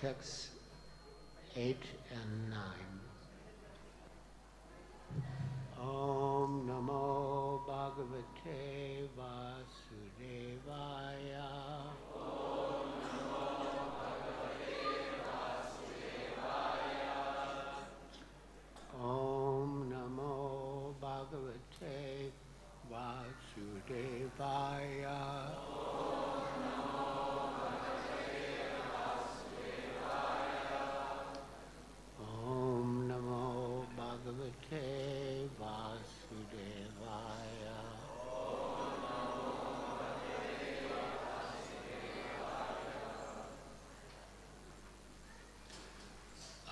texts 8 and 9. Om Namo Bhagavate Vasudevaya. Om Namo Bhagavate Vasudevaya. Om Namo Bhagavate Vasudevaya. Om Namo Bhagavate Vasudevaya.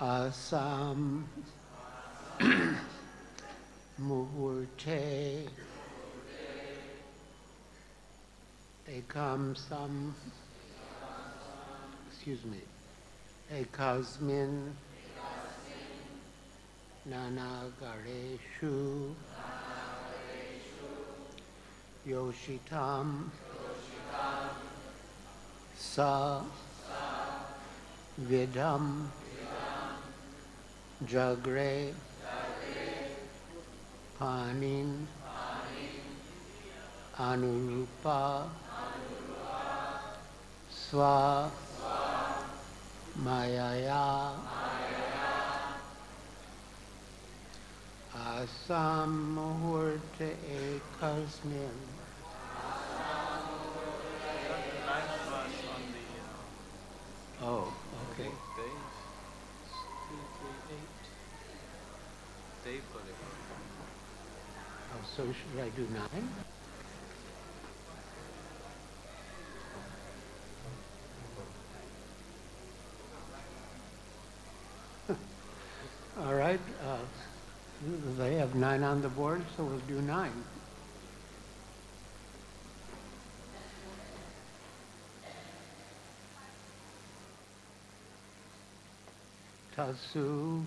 Āsāṁ muhūrte ekasmin nānā-āgāreṣu yoṣitām sa-vidhaṁ jagṛhe pāṇīn anurūpaḥ sva-māyayā āsāṁ muhūrte ekasmin. Oh, okay. Oh, so should I do 9? All right. They have 9 on the board, so we'll do 9. Tasu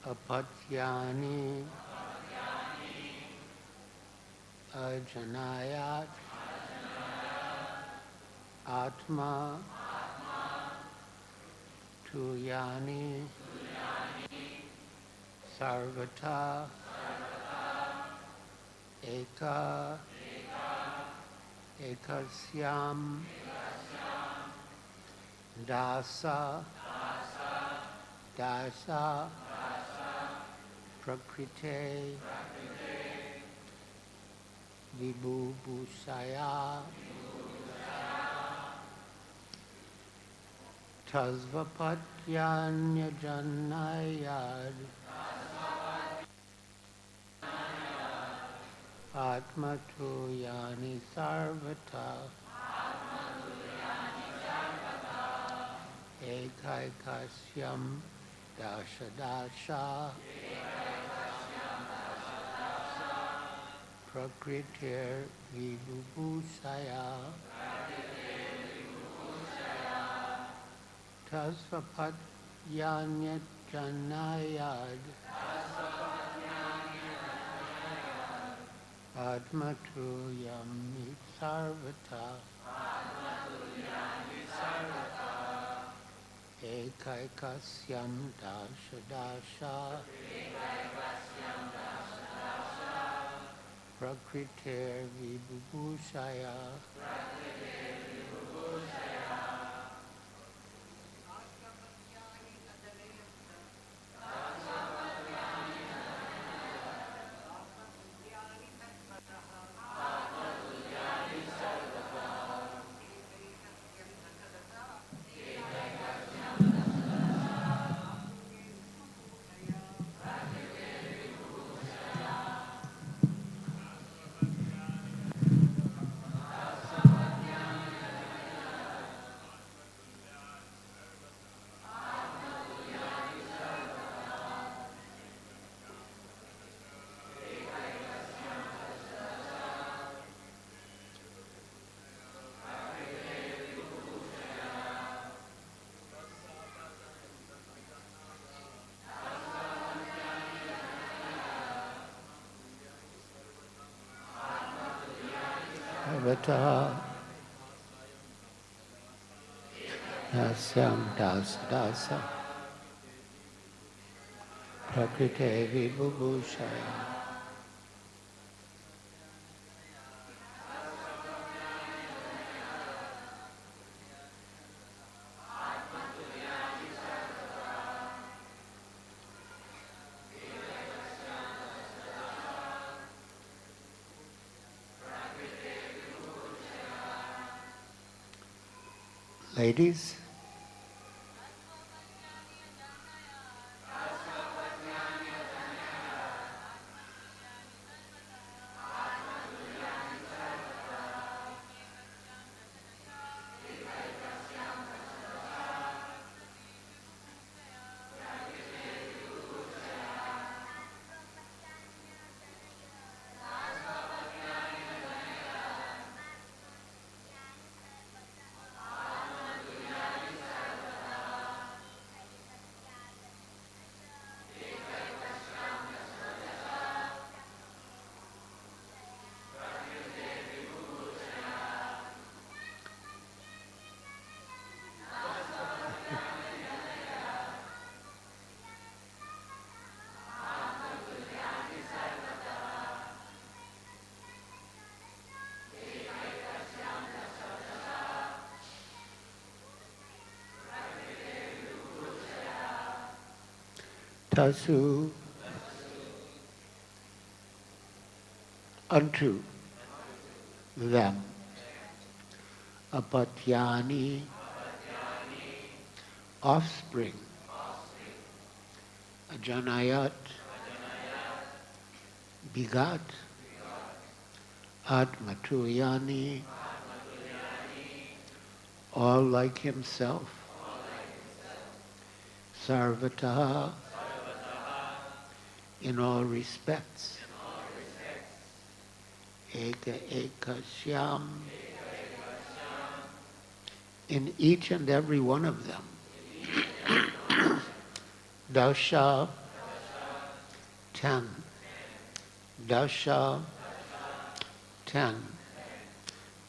apatyani ajanayat atma tuyani sarvata ekasyam dasa prakrite vibhūṣaya tasvapatyānyajanayad atmatūyani sarvata ekasyam dasha prakritir vibhūṣaya tasvapatyānyajanayad atmatūyani sarvata ekasyam dasha prakritir vibhūṣaya sarvata Dasyam dasa prakrite vibhubhushaya. Ladies? Tasu unto them apatyani offspring ajanayat begot atmatuyani all like himself sarvataha in all respects, ekasmin, in each and every one of them, dasha, 10, dasha, 10,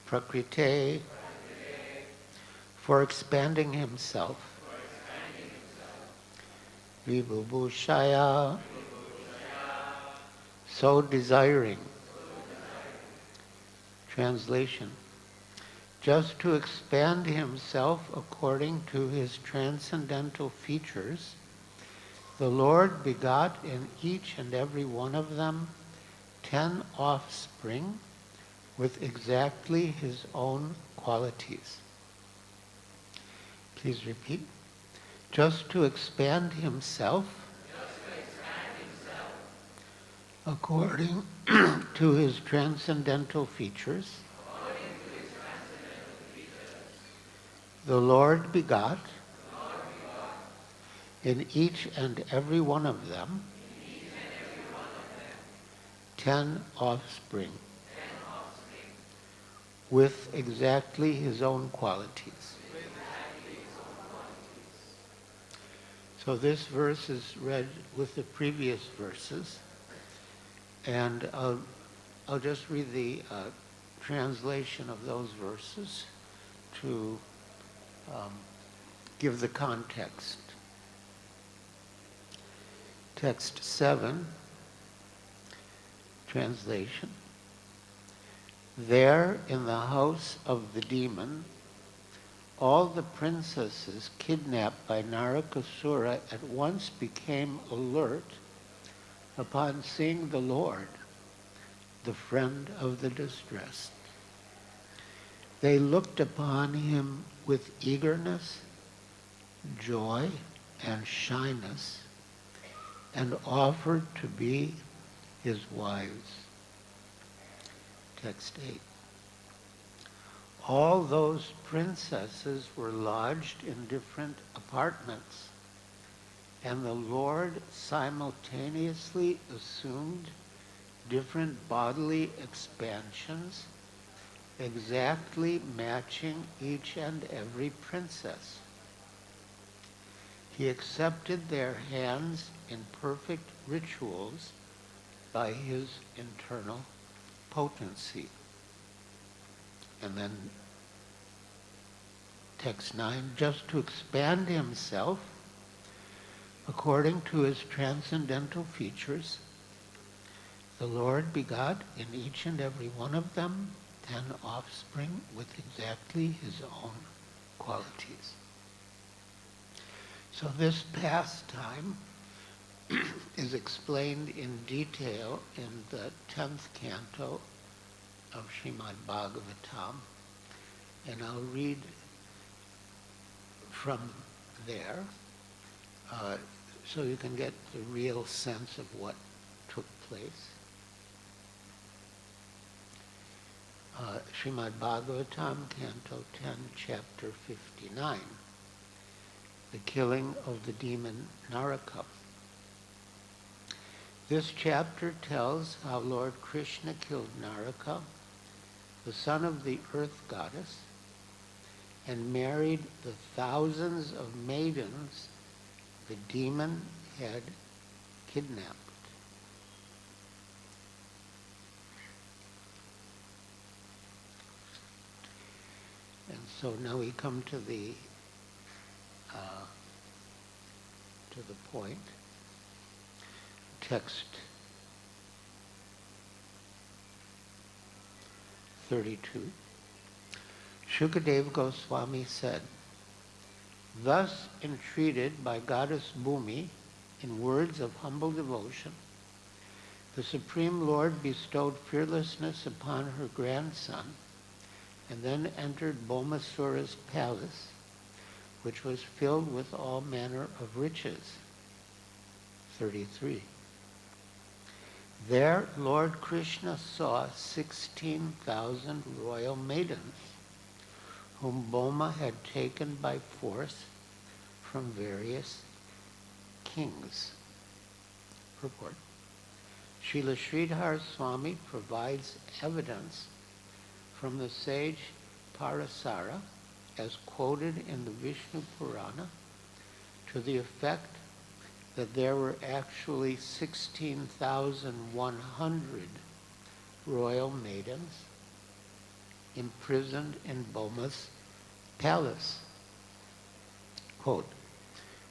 prakrite, for expanding himself, vibhubhushaya, so desiring. Translation. Just to expand himself according to his transcendental features, the Lord begot in each and every one of them 10 offspring with exactly his own qualities. Please repeat. Just to expand himself according to his transcendental features, the Lord begot in each and every one of them 10 offspring with exactly his own qualities. So this verse is read with the previous verses. And I'll just read the translation of those verses to give the context. Text 7, translation. There in the house of the demon, all the princesses kidnapped by Narakasura at once became alert upon seeing the Lord, the friend of the distressed. They looked upon him with eagerness, joy, and shyness, and offered to be his wives. Text 8. All those princesses were lodged in different apartments, and the Lord simultaneously assumed different bodily expansions, exactly matching each and every princess. He accepted their hands in perfect rituals by his internal potency. And then text 9, just to expand himself according to his transcendental features, the Lord begot in each and every one of them 10 offspring with exactly his own qualities. So this pastime is explained in detail in the 10th canto of Srimad Bhagavatam, and I'll read from there so you can get the real sense of what took place. Srimad Bhagavatam, Canto 10, Chapter 59, the killing of the demon Naraka. This chapter tells how Lord Krishna killed Naraka, the son of the earth goddess, and married the thousands of maidens the demon had kidnapped. And so now we come to the point. Text 32. Shukadeva Goswami said, "Thus entreated by Goddess Bhumi in words of humble devotion, the Supreme Lord bestowed fearlessness upon her grandson and then entered Bhaumasura's palace, which was filled with all manner of riches." 33. There Lord Krishna saw 16,000 royal maidens, whom Bhoma had taken by force from various kings. Purport. Srila Sridhar Swami provides evidence from the sage Parasara, as quoted in the Vishnu Purana, to the effect that there were actually 16,100 royal maidens imprisoned in Bhoma's palace. Quote,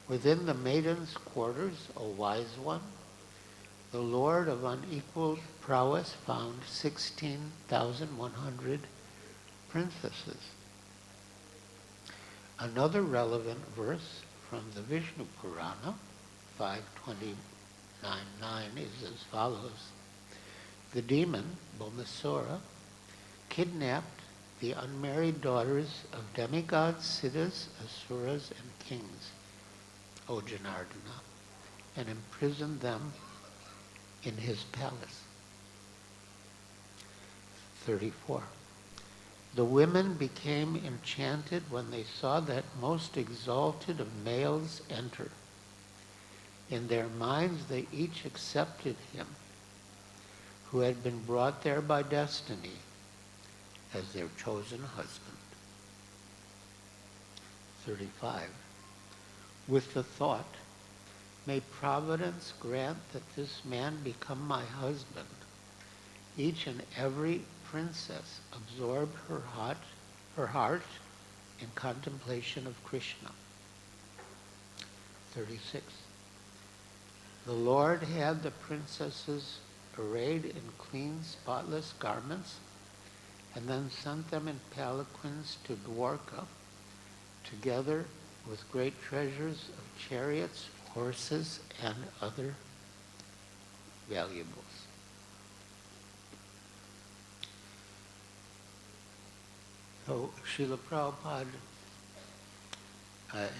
"Within the maidens' quarters, O wise one, the Lord of unequaled prowess found 16,100 princesses." Another relevant verse from the Vishnu Purana, 5:29-9, is as follows. The demon, Bhaumasura, kidnapped the unmarried daughters of demigods, siddhas, asuras, and kings, O Janardana, and imprisoned them in his palace. 34. The women became enchanted when they saw that most exalted of males enter. In their minds they each accepted him, who had been brought there by destiny, as their chosen husband. 35. With the thought, "May Providence grant that this man become my husband," each and every princess absorbed her heart in contemplation of Krishna. 36. The Lord had the princesses arrayed in clean, spotless garments, and then sent them in palanquins to Dwarka, together with great treasures of chariots, horses, and other valuables. So Srila Prabhupada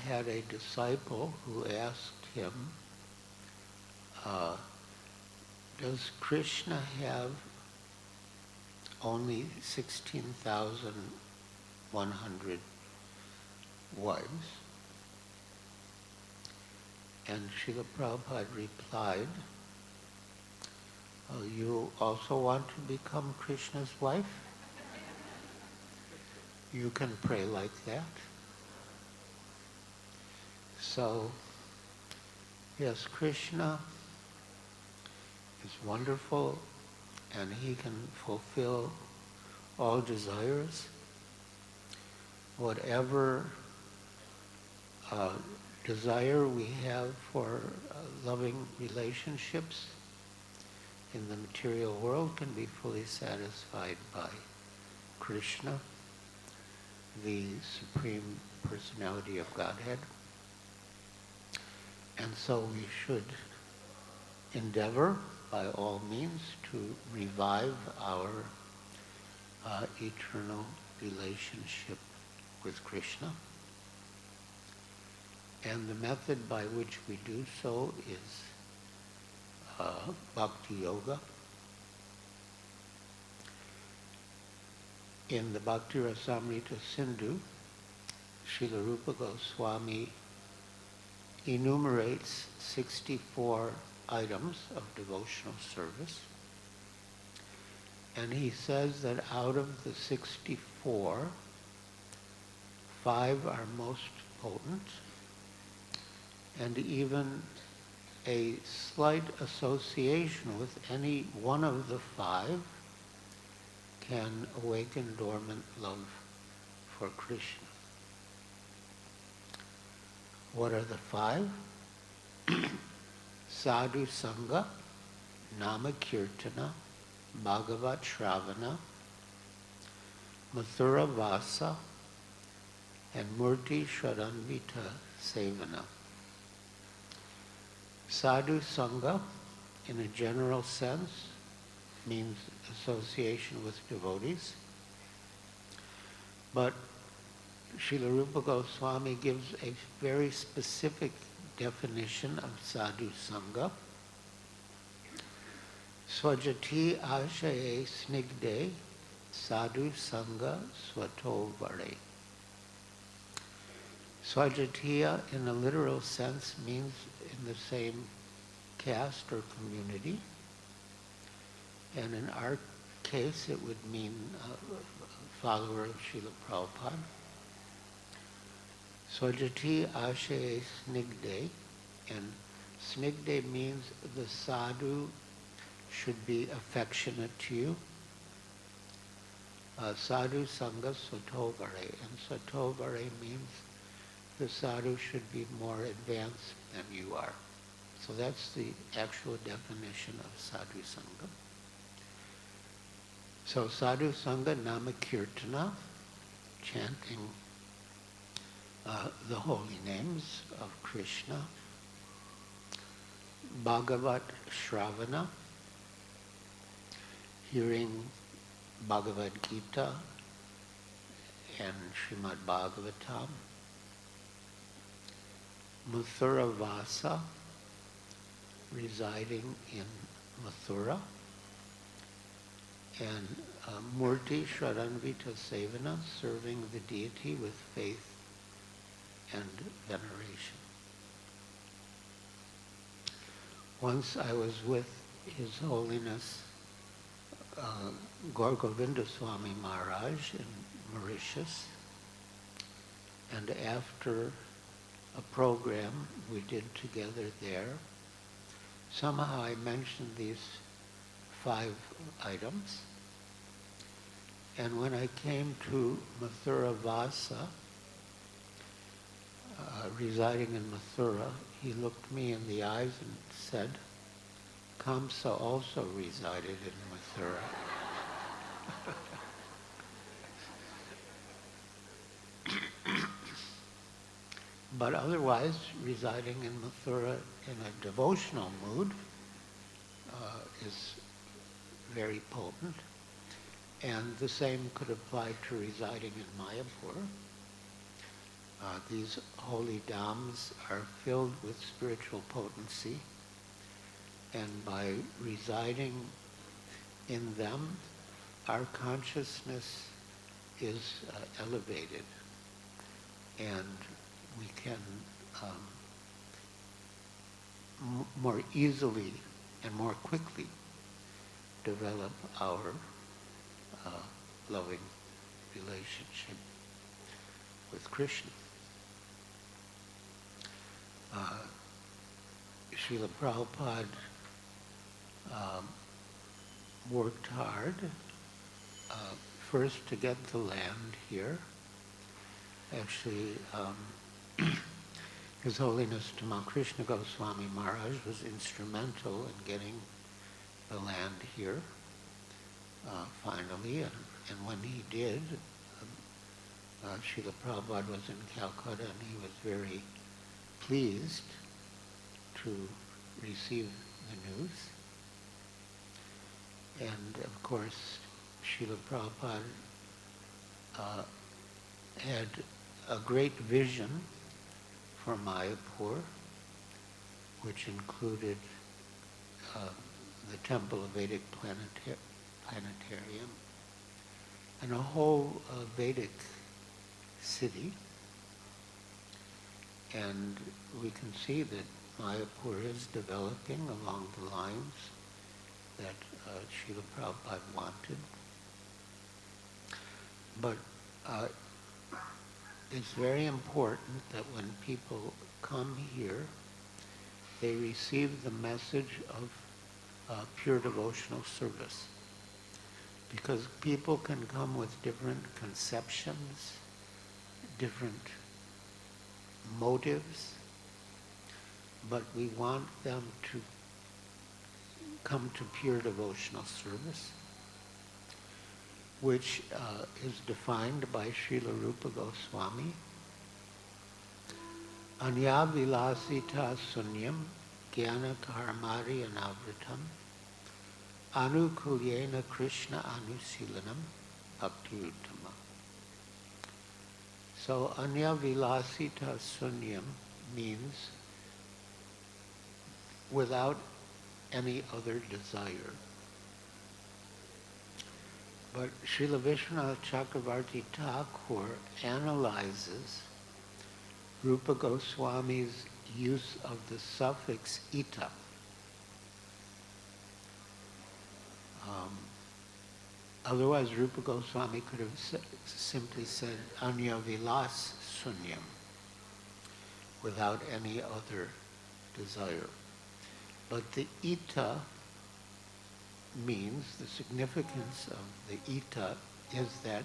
had a disciple who asked him, does Krishna have only 16,100 wives? And Srila Prabhupada replied, you also want to become Krishna's wife? You can pray like that. So, yes, Krishna is wonderful and he can fulfill all desires. whatever desire we have for loving relationships in the material world can be fully satisfied by Krishna, the Supreme Personality of Godhead. And so we should endeavor by all means to revive our eternal relationship with Krishna. And the method by which we do so is bhakti yoga. In the Bhakti Rasamrita Sindhu, Srila Rupa Goswami enumerates 64 items of devotional service. And he says that out of the 64, 5 are most potent, and even a slight association with any one of the 5 can awaken dormant love for Krishna. What are the 5? Sadhu Sangha, Nama Kirtana, Bhagavat Shravana, Mathura Vasa, and Murti Shradanvita Sevana. Sadhu Sangha, in a general sense, means association with devotees. But Srila Rupa Goswami gives a very specific definition of sadhu sangha. Swajati ashaye snigde sadhu sangha swato vare. Swajatiya in a literal sense means in the same caste or community. And in our case, it would mean follower of Srila Prabhupada. Swajati ashaye snigde, and snigde means the sadhu should be affectionate to you. Sadhu sangha satovare, and satovare means the sadhu should be more advanced than you are. So that's the actual definition of sadhu sangha. So sadhu sangha nama kirtana, chanting the holy names of Krishna. Bhagavat Shravana, hearing Bhagavad Gita and Srimad Bhagavatam. Mathura Vasa, residing in Mathura. And Murti Shradanvita Sevana, serving the deity with faith and veneration. Once I was with His Holiness Gaur Govinda Swami Maharaj in Mauritius, and after a program we did together there, somehow I mentioned these 5 items, and when I came to Mathura Vasa, residing in Mathura, he looked me in the eyes and said, Kamsa also resided in Mathura. But otherwise, residing in Mathura in a devotional mood is very potent. And the same could apply to residing in Mayapur. These holy dhams are filled with spiritual potency, and by residing in them, our consciousness is elevated, and we can more easily and more quickly develop our loving relationship with Krishna. Srila Prabhupada worked hard first to get the land here, Actually, His Holiness Tamal Krishna Goswami Maharaj was instrumental in getting the land here, finally, and when he did, Srila Prabhupada was in Calcutta and he was very pleased to receive the news. And of course, Srila Prabhupada had a great vision for Mayapur, which included the Temple of Vedic Planetarium and a whole Vedic city. And we can see that Mayapur is developing along the lines that Srila Prabhupada wanted. But it's very important that when people come here, they receive the message of pure devotional service. Because people can come with different conceptions, different motives, but we want them to come to pure devotional service, which is defined by Srila Rupa Goswami. Anya vilasita sunyam jnana karmari anavritam anukulyena krishna anusilanam bhakti-uttama. So anya vilasita sunyam means without any other desire. But Srila Vishwanath Chakravarti Thakur analyzes Rupa Goswami's use of the suffix ita. Otherwise, Rupa Goswami could have simply said Anya Vilas Sunyam without any other desire. But the ita means, the significance of the ita is that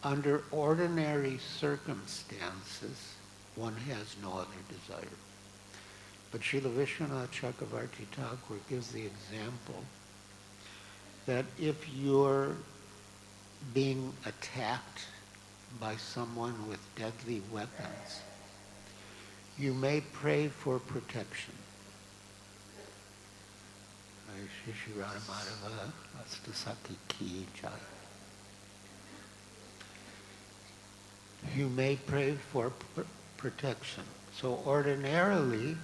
under ordinary circumstances, one has no other desire. But Srila Vishwanath Chakravarti Thakur gives the example that if you're being attacked by someone with deadly weapons, you may pray for protection. Shri Radhamadhava Vastasaki Ki Jai. You may pray for protection. So ordinarily,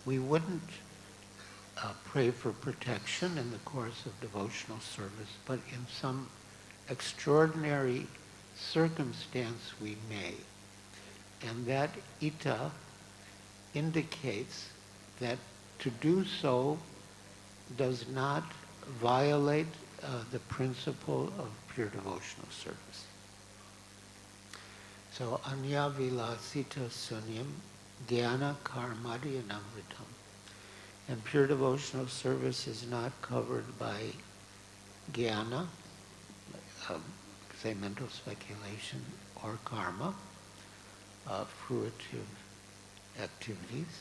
we wouldn't pray for protection in the course of devotional service, but in some extraordinary circumstance we may. And that ita indicates that to do so does not violate the principle of pure devotional service. So anya vilasita sunyam jnana karmadi anamritam. And pure devotional service is not covered by jnana, say mental speculation, or karma, fruitive activities.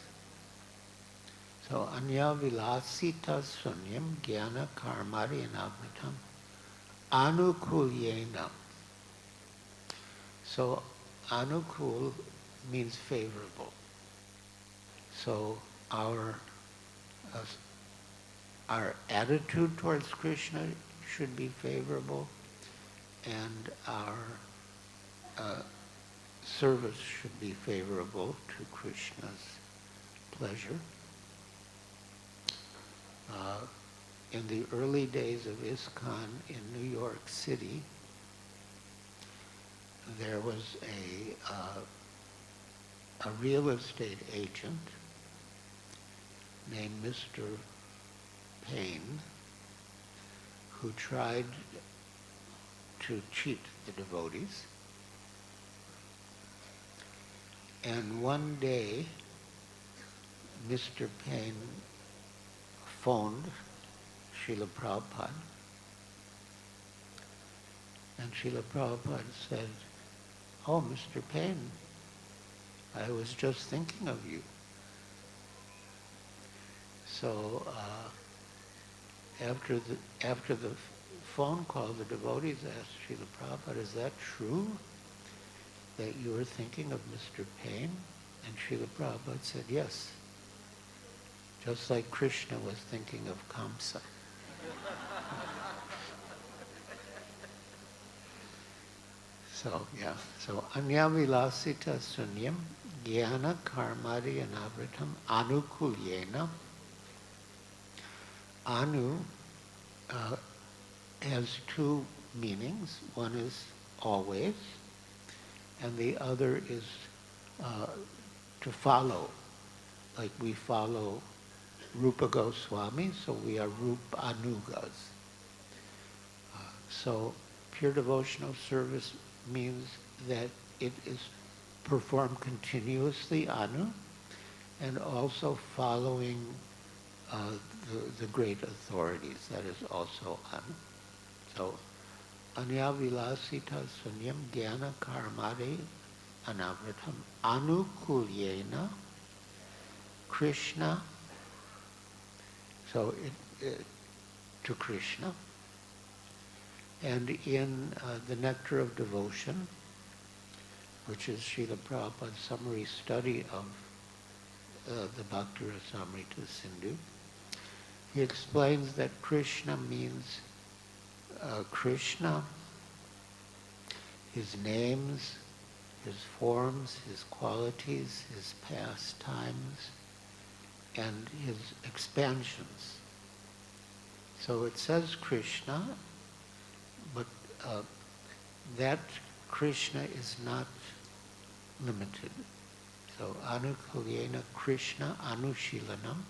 So anya vilasita sunyam jnana karmari anavritam anukulyena. So anukul means favorable. So our attitude towards Krishna should be favorable, and our service should be favorable to Krishna's pleasure. In the early days of ISKCON in New York City, there was a real estate agent named Mr. Payne, who tried to cheat the devotees. And one day, Mr. Payne phoned Srila Prabhupada, and Srila Prabhupada said, "Oh, Mr. Payne, I was just thinking of you." So after the phone call, the devotees asked Srila Prabhupada, "Is that true, that you were thinking of Mr. Payne?" And Srila Prabhupada said, "Yes, just like Krishna was thinking of Kamsa." So, yeah. So, anyavilasita sunyam jnana karmadi anavritam anukulyena. Anu has two meanings. One is always, and the other is to follow. Like we follow Rupa Goswami, so we are Rupa Anugas. So pure devotional service means that it is performed continuously, Anu, and also following the great authorities, that is also Anu. So, anyavilasita sunyam jnana karmadi anavritam anukulyena Krishna, so to Krishna. And in the Nectar of Devotion, which is Srila Prabhupada's summary study of the Bhakti Rasamrita Sindhu, he explains that Krishna means Krishna, his names, his forms, his qualities, his pastimes, and his expansions. So it says Krishna, but that Krishna is not limited. So anukulyena Krishna anushilanam,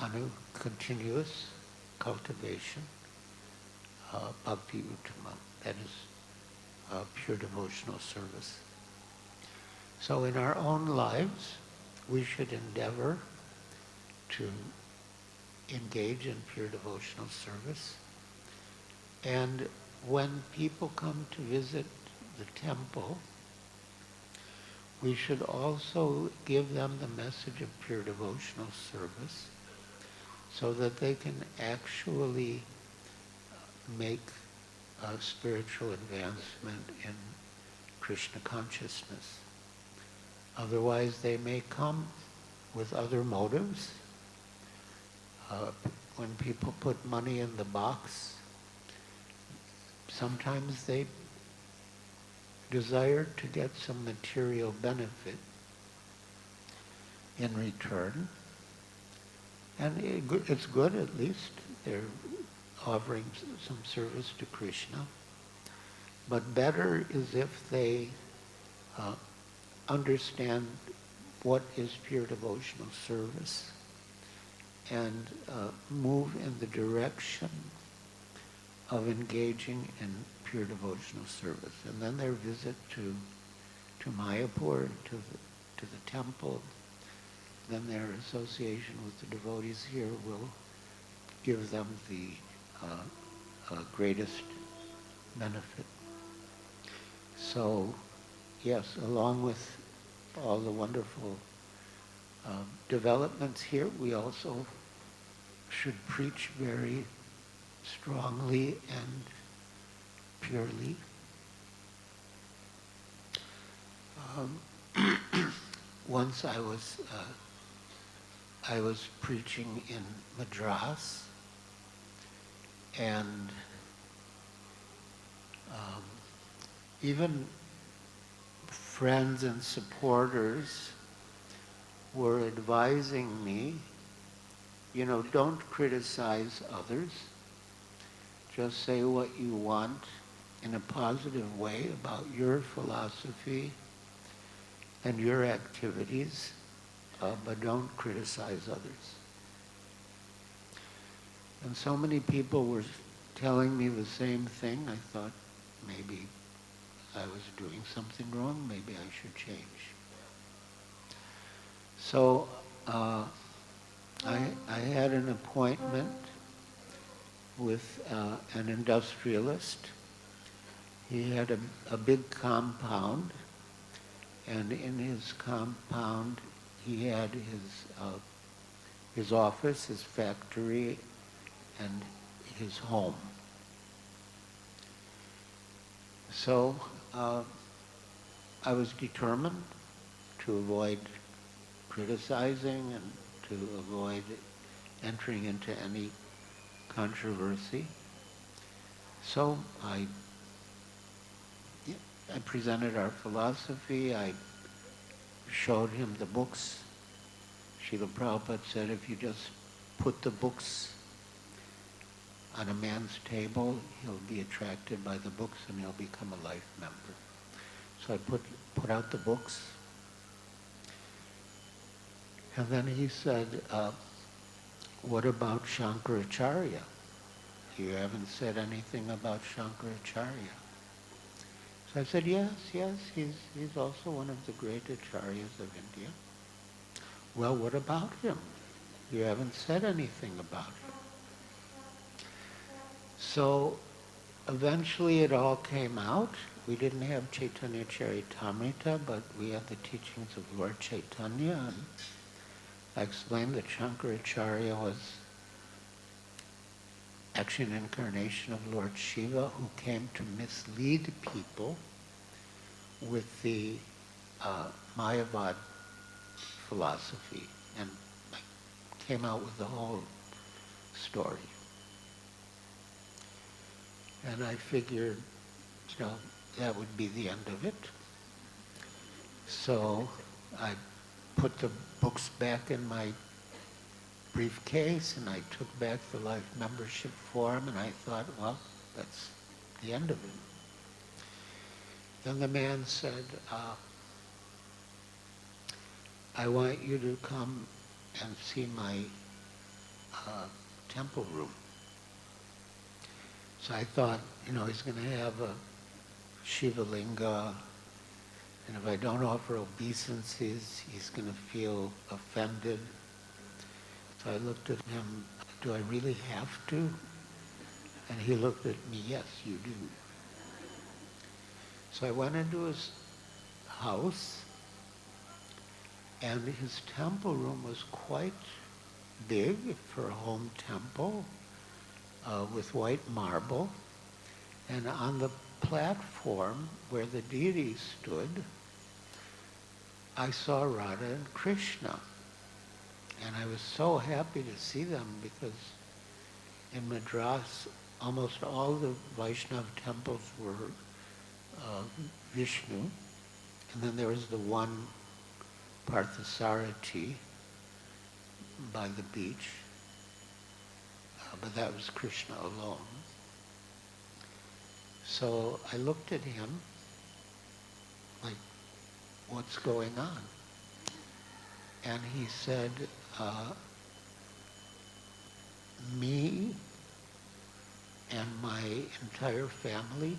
anu, continuous cultivation, bhakti uttama, that is pure devotional service. So in our own lives, we should endeavor to engage in pure devotional service. And when people come to visit the temple, we should also give them the message of pure devotional service so that they can actually make a spiritual advancement in Krishna consciousness. Otherwise, they may come with other motives. When people put money in the box, sometimes they desire to get some material benefit in return. And it's good, at least. They're offering some service to Krishna. But better is if they understand what is pure devotional service and move in the direction of engaging in pure devotional service. And then their visit to Mayapur, to the temple, then their association with the devotees here will give them the greatest benefit. So, yes, along with all the wonderful developments here, we also should preach very strongly and purely. Once I was preaching in Madras, and even friends and supporters were advising me, don't criticize others. Just say what you want in a positive way about your philosophy and your activities, but don't criticize others. And so many people were telling me the same thing. I thought maybe I was doing something wrong, maybe I should change. So I had an appointment with an industrialist. He had a big compound, and in his compound he had his office, his factory, and his home. So I was determined to avoid criticizing and to avoid entering into any controversy. So I presented our philosophy. I showed him the books. Srila Prabhupada said, if you just put the books on a man's table, he'll be attracted by the books and he'll become a life member. So I put out the books. And then he said, what about Shankaracharya? You haven't said anything about Shankaracharya. So I said, yes, he's also one of the great acharyas of India. Well, what about him? You haven't said anything about him. So eventually it all came out. We didn't have Chaitanya Charitamrita, but we had the teachings of Lord Chaitanya. And I explained that Shankaracharya was actually an incarnation of Lord Shiva who came to mislead people with the Mayavad philosophy, and came out with the whole story. And I figured, that would be the end of it. So I put the books back in my briefcase, and I took back the life membership form, and I thought, well, that's the end of it. Then the man said, I want you to come and see my temple room. So I thought, he's going to have a Shiva Linga, and if I don't offer obeisances, he's going to feel offended. So I looked at him, do I really have to? And he looked at me, yes, you do. So I went into his house, and his temple room was quite big for a home temple, with white marble. And on the platform where the deities stood, I saw Radha and Krishna. And I was so happy to see them because in Madras, almost all the Vaishnava temples were Vishnu. And then there was the one Parthasarathi by the beach, but that was Krishna alone. So I looked at him like, what's going on? And he said, me and my entire family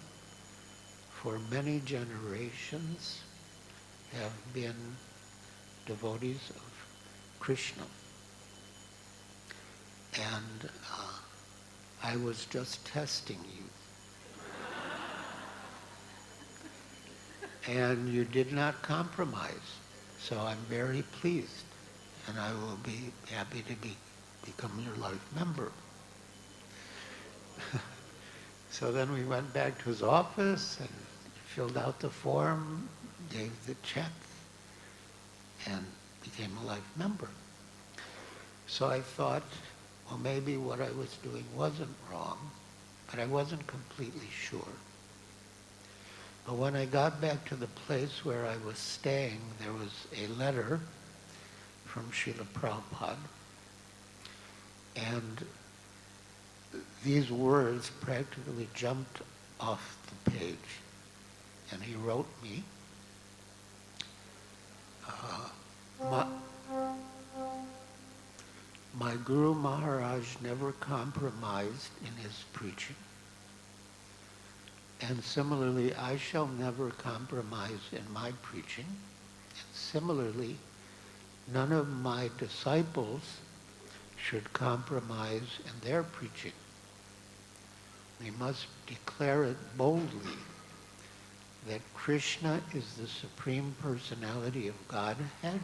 for many generations have been devotees of Krishna. And I was just testing you. And you did not compromise. So I'm very pleased, and I will be happy to become your life member. So then we went back to his office and filled out the form, gave the check, and became a life member. So I thought, well, maybe what I was doing wasn't wrong, but I wasn't completely sure. But when I got back to the place where I was staying, there was a letter from Srila Prabhupada, and these words practically jumped off the page. And he wrote me, my Guru Maharaj never compromised in his preaching. And similarly, I shall never compromise in my preaching. And similarly, none of my disciples should compromise in their preaching. We must declare it boldly that Krishna is the Supreme Personality of Godhead,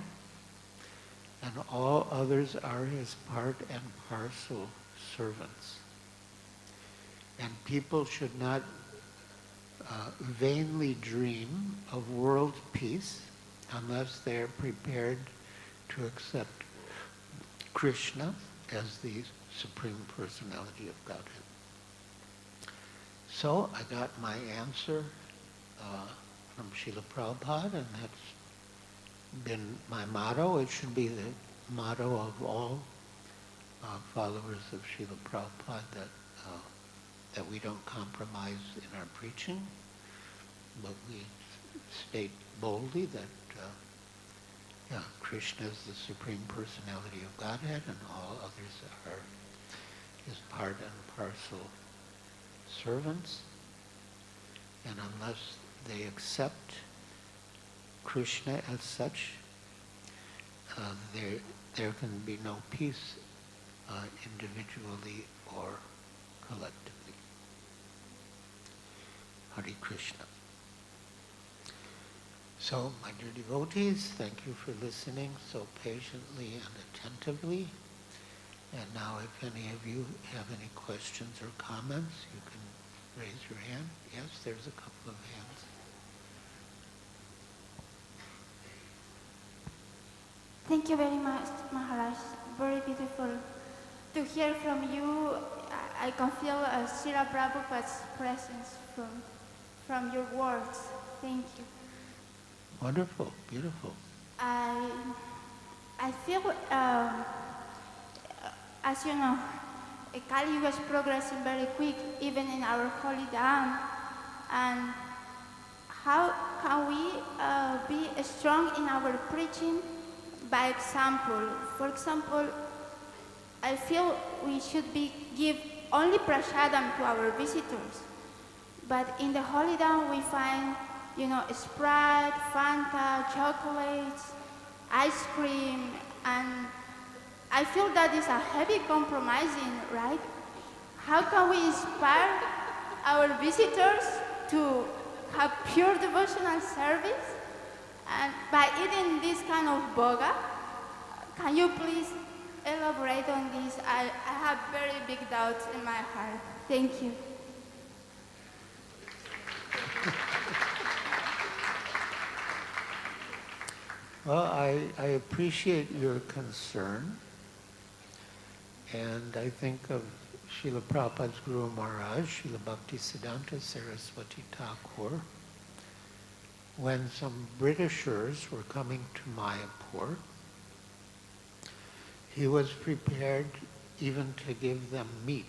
and all others are his part and parcel servants. And people should not vainly dream of world peace unless they are prepared to accept Krishna as the Supreme Personality of Godhead. So I got my answer from Srila Prabhupada, and that's been my motto. It should be the motto of all followers of Srila Prabhupada, that we don't compromise in our preaching, but we state boldly that Krishna is the Supreme Personality of Godhead, and all others are his part and parcel servants. And unless they accept Krishna as such, there can be no peace individually or collectively. Hare Krishna. So, my dear devotees, thank you for listening so patiently and attentively. And now, if any of you have any questions or comments, you can raise your hand. Yes, there's a couple of hands. Thank you very much, Maharaj. Very beautiful. To hear from you, I can feel Srila Prabhupada's presence from your words. Thank you. Wonderful, beautiful. I feel, as you know, Kali Yuga is progressing very quick, even in our holy Dham. And how can we be strong in our preaching? By example. For example, I feel we should give only prasadam to our visitors. But in the holy Dham we find, Sprite, Fanta, chocolates, ice cream, and I feel that is a heavy compromising, right? How can we inspire our visitors to have pure devotional service? And by eating this kind of boga, can you please elaborate on this? I have very big doubts in my heart. Thank you. Well, I appreciate your concern, and I think of Srila Prabhupada's Guru Maharaj, Srila Bhaktisiddhanta Saraswati Thakur, when some Britishers were coming to Mayapur. He was prepared even to give them meat.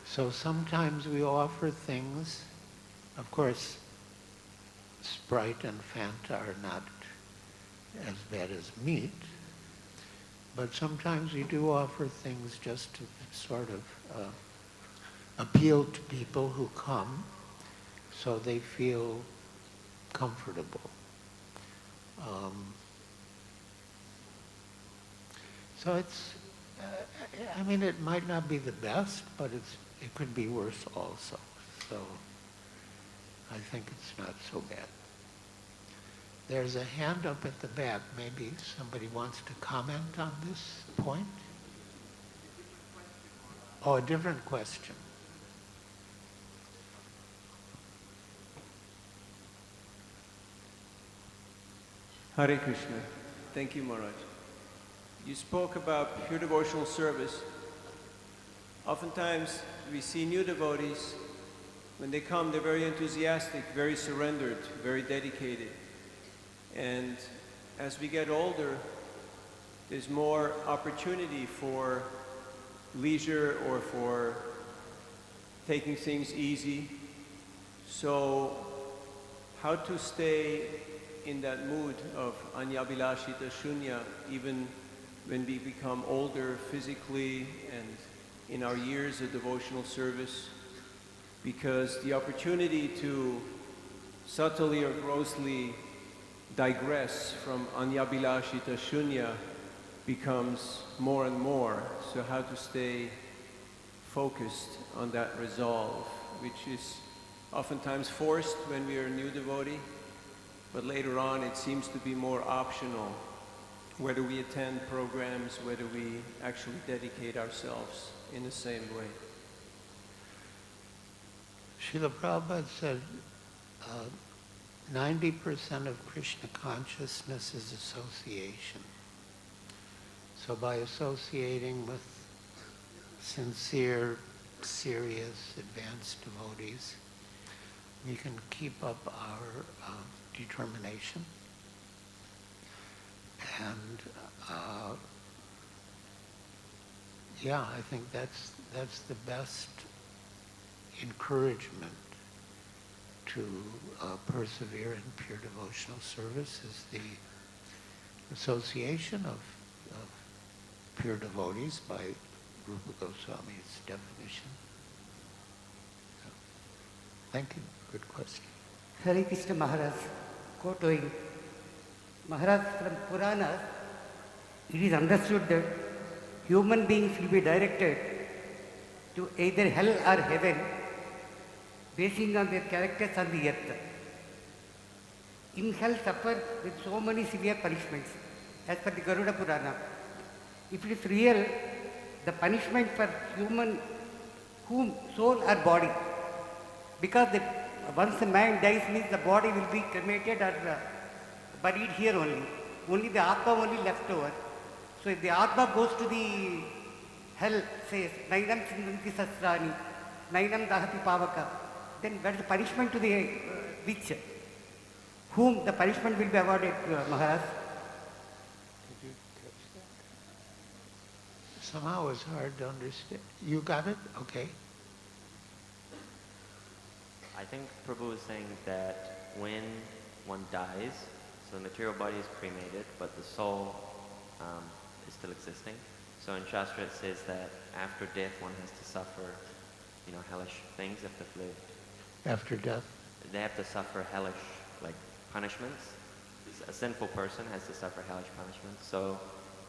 So sometimes we offer things, of course, Sprite and Fanta are not as bad as meat, but sometimes we do offer things just to sort of appeal to people who come so they feel comfortable. So it's, I mean, it might not be the best, but it could be worse also. So I think it's not so bad. There's a hand up at the back. Maybe somebody wants to comment on this point? Oh, a different question. Hare Krishna. Thank you, Maharaj. You spoke about pure devotional service. Oftentimes, we see new devotees. When they come, they're very enthusiastic, very surrendered, very dedicated. And as we get older, there's more opportunity for leisure or for taking things easy. So, how to stay in that mood of anyabhilashita shunya, even when we become older physically and in our years of devotional service, because the opportunity to subtly or grossly digress from anyabhilashita shunya becomes more and more. So how to stay focused on that resolve, which is oftentimes forced when we are a new devotee, but later on it seems to be more optional, whether we attend programs, whether we actually dedicate ourselves in the same way. Srila Prabhupada said 90% of Krishna consciousness is association. So by associating with sincere, serious, advanced devotees, we can keep up our determination and yeah, I think that's the best encouragement to persevere in pure devotional service is the association of pure devotees by Rupa Goswami's definition. So, thank you. Good question. Hare Krishna Maharaj, quoting Maharaj from Puranas, it is understood that human beings will be directed to either hell or heaven basing on their characters on the earth. In hell suffer with so many severe punishments as per the Garuda Purana. If it is real, the punishment for human whom soul or body, because once a man dies means the body will be cremated or buried here only. Only the Atma only left over. So if the Atma goes to the hell, says, Nainam Sindanti Sasrani, Nainam Dahati Pavaka, then what is the punishment to the witch? Whom the punishment will be awarded, Maharaj? Did you catch that? Somehow it's hard to understand. You got it? Okay. I think Prabhu is saying that when one dies, so the material body is cremated, but the soul is still existing. So in Shastra it says that after death one has to suffer, hellish things if they've lived. After death? They have to suffer hellish, punishments. A sinful person has to suffer hellish punishments. So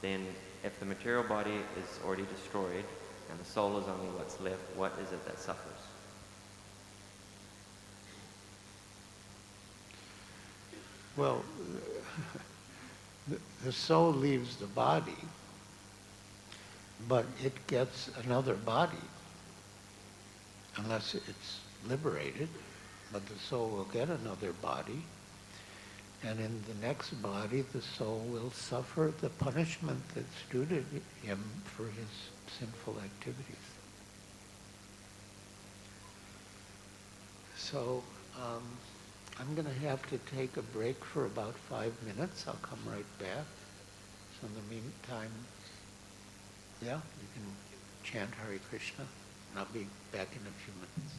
then if the material body is already destroyed and the soul is only what's left, what is it that suffers? Well, the soul leaves the body, but it gets another body, unless it's liberated, but the soul will get another body, and in the next body the soul will suffer the punishment that's due to him for his sinful activities. So, I'm going to have to take a break for about 5 minutes. I'll come right back. So in the meantime, yeah, you can chant Hare Krishna, and I'll be back in a few minutes.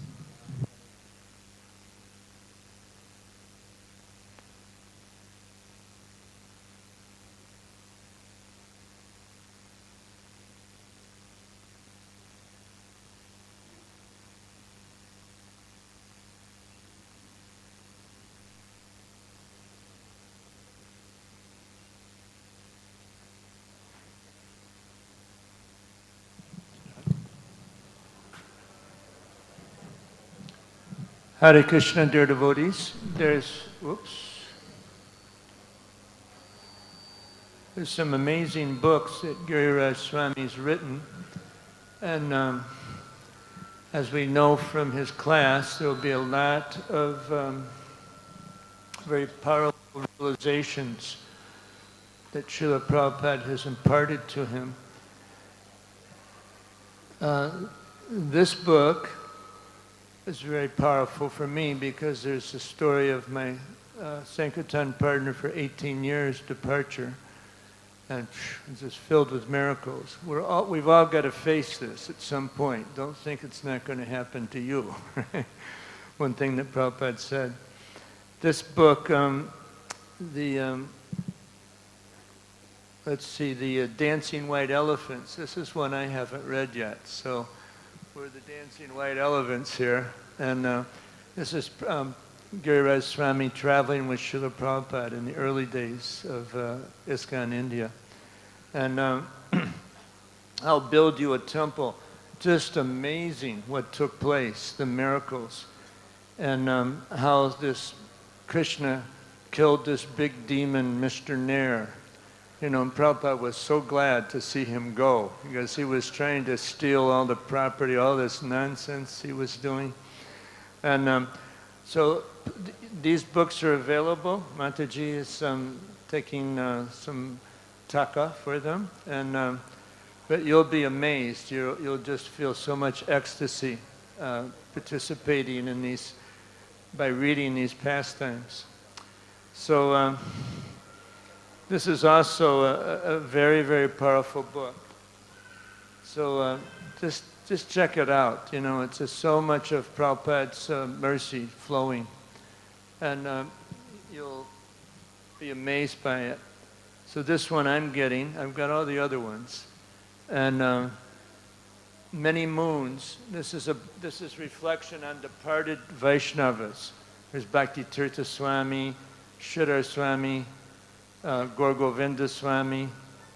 Hare Krishna, dear devotees. There's some amazing books that Giriraj Swami's written, and as we know from his class, there will be a lot of very powerful realizations that Srila Prabhupada has imparted to him. This book is very powerful for me because there's the story of my Sankirtan partner for 18 years departure, and it's just filled with miracles. We've all got to face this at some point. Don't think it's not going to happen to you. One thing that Prabhupada said. This book, let's see, the Dancing White Elephants. This is one I haven't read yet, so we're the dancing white elephants here. And this is Giriraj Swami traveling with Srila Prabhupada in the early days of ISKCON India. And I'll build you a temple. Just amazing what took place, the miracles. and how this Krishna killed this big demon, Mr. Nair. You know, and Prabhupada was so glad to see him go, because he was trying to steal all the property, all this nonsense he was doing. And so these books are available. Mataji is taking some taka for them, and but you'll be amazed. You'll just feel so much ecstasy participating in these, by reading these pastimes. So this is also a very, very powerful book. So just check it out. You know, it's just so much of Prabhupada's mercy flowing, and you'll be amazed by it. So this one I'm getting. I've got all the other ones, and many moons. This is reflection on departed Vaishnavas. There's Bhakti Tirtha Swami, Sridhar Swami, Gaur Govinda Swami,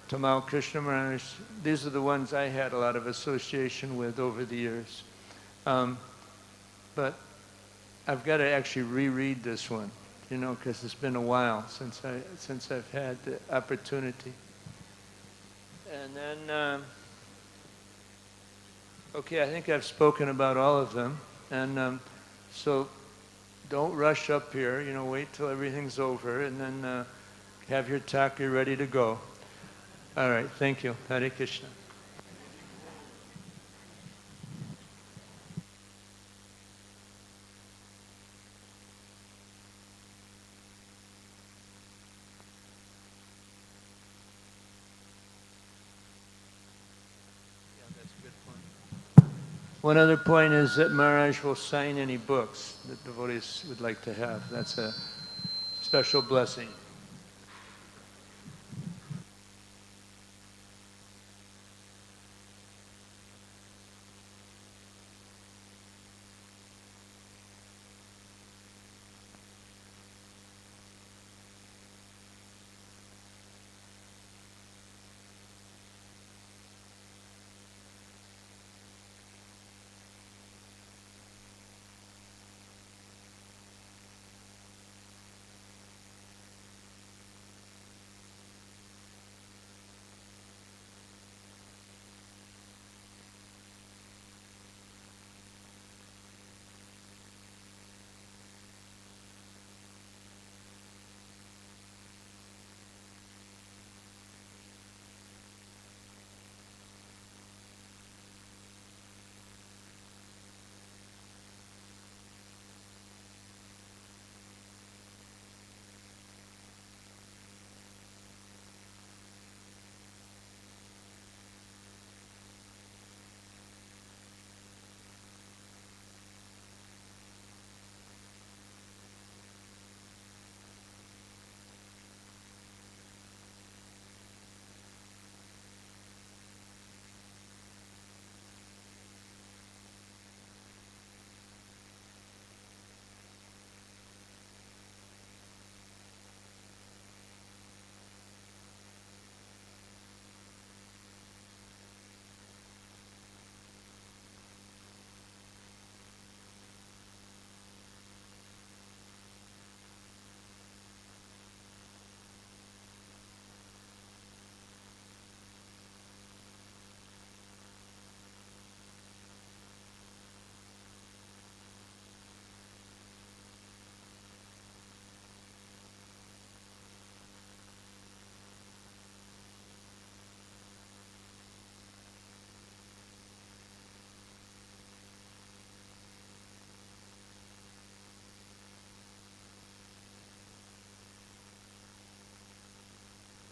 Tamal Krishna Maharaj. These are the ones I had a lot of association with over the years. But I've got to actually reread this one, you know, because it's been a while since I've had the opportunity. And then, okay, I think I've spoken about all of them, and so don't rush up here. You know, wait till everything's over, and then have your taka ready to go. All right, thank you. Hare Krishna. Yeah, that's a good point. One other point is that Maharaj will sign any books that devotees would like to have. That's a special blessing.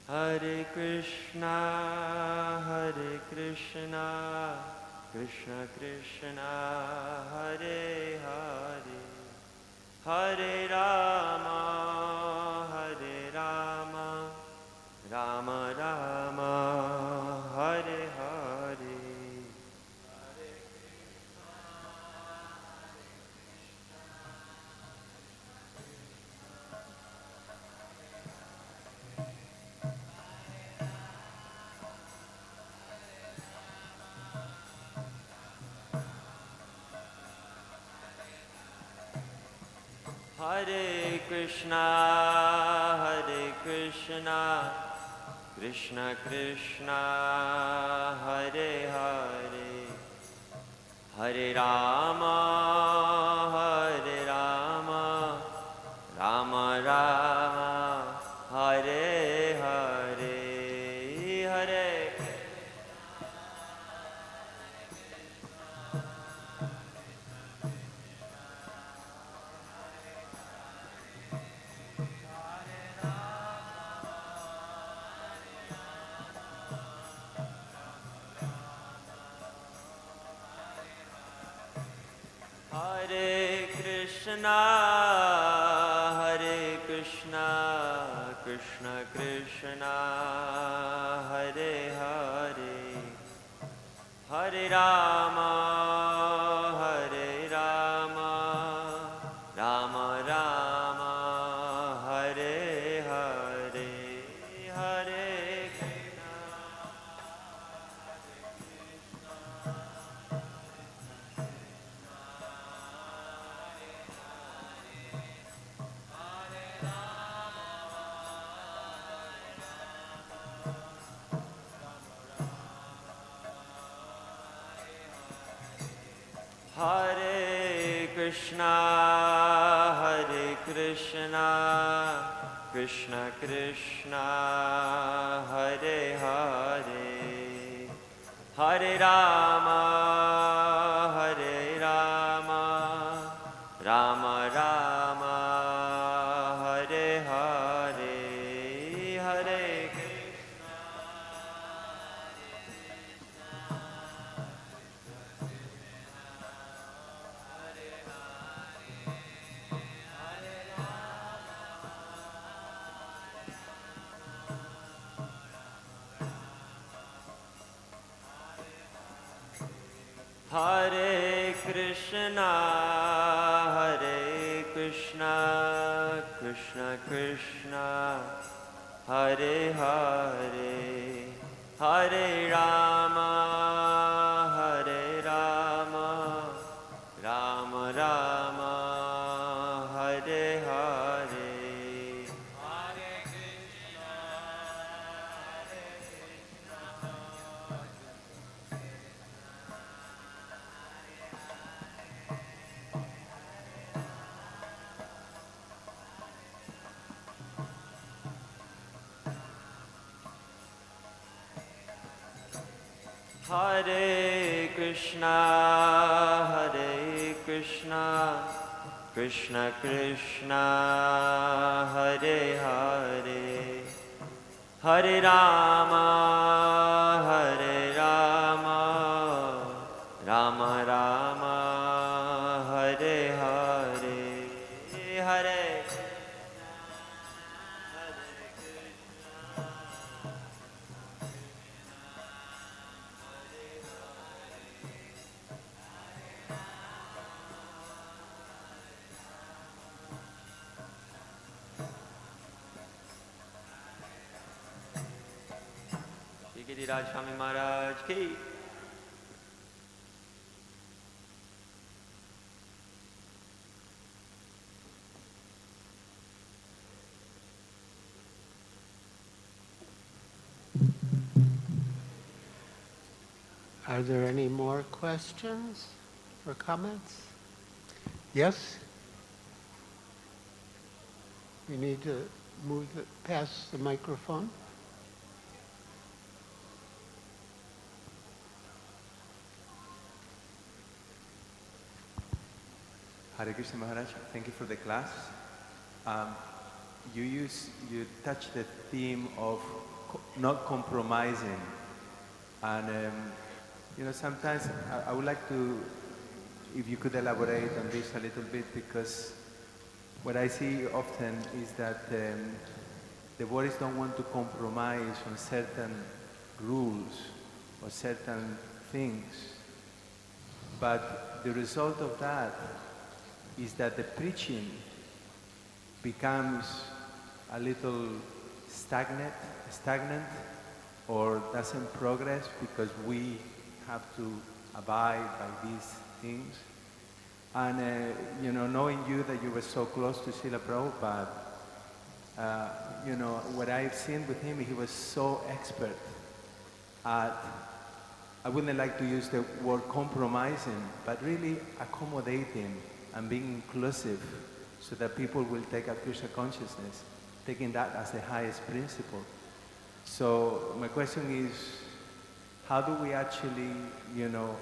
Hare Krishna, Krishna Krishna, Hare Hare, Hare Rama, Rama Rama, Hare Hare. Hare Krishna, Krishna Krishna, Hare Hare, Hare Rama, Rama Rama, Hare Hare, Hare Hare Krishna, Krishna Krishna, Hare Hare, Hare Rama, Rama Rama, Hare Hare, Hare Krishna. Hare Krishna, Krishna Krishna, Hare Hare, Hare Rama, Rama Rama, Hare Hare, Hare Krishna. Hare Krishna, Krishna Krishna, Hare Hare, Hare Rama, Rama Rama, Hare Hare, Hare Krishna, Hare Krishna, Krishna Krishna, Hare Hare, Hare Rama, Rama Rama, Hare Hare, Hare Giriraj Swami Maharaj ki. Are there any more questions or comments? Yes? You need to pass the microphone. Hare Krishna Maharaj, thank you for the class. You touched the theme of not compromising, and sometimes I would like to, if you could elaborate on this a little bit, because what I see often is that the Buddhists don't want to compromise on certain rules or certain things, but the result of that is that the preaching becomes a little stagnant or doesn't progress because we have to abide by these things. And, you know, knowing you that you were so close to Srila Prabhupada, you know, what I've seen with him, he was so expert at, I wouldn't like to use the word compromising, but really accommodating and being inclusive so that people will take up Krishna consciousness, taking that as the highest principle. So my question is, how do we actually, you know,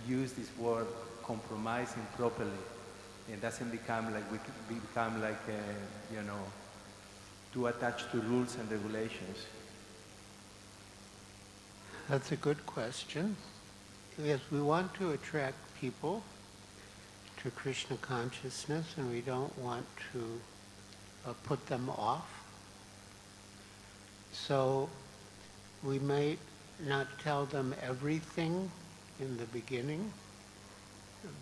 use this word compromising properly? It doesn't become like, we become like, you know, too attached to rules and regulations. That's a good question. Yes, we want to attract people to Krishna consciousness, and we don't want to put them off. So we might not tell them everything in the beginning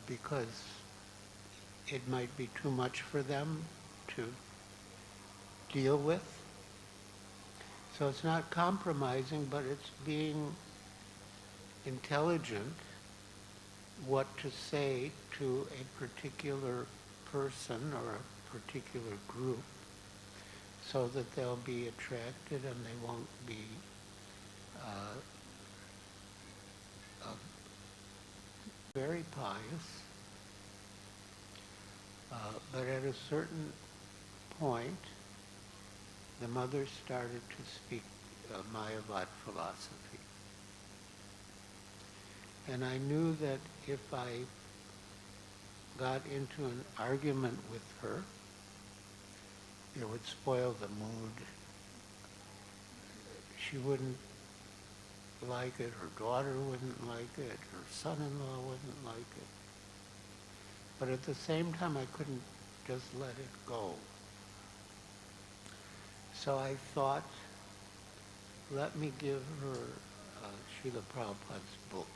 because it might be too much for them to deal with. So it's not compromising, but it's being intelligent what to say to a particular person or a particular group so that they'll be attracted and they won't be very pious. But at a certain point, the mother started to speak Mayavad philosophy. And I knew that if I got into an argument with her, it would spoil the mood. She wouldn't like it, her daughter wouldn't like it, her son-in-law wouldn't like it. But at the same time, I couldn't just let it go. So I thought, let me give her Srila Prabhupada's book.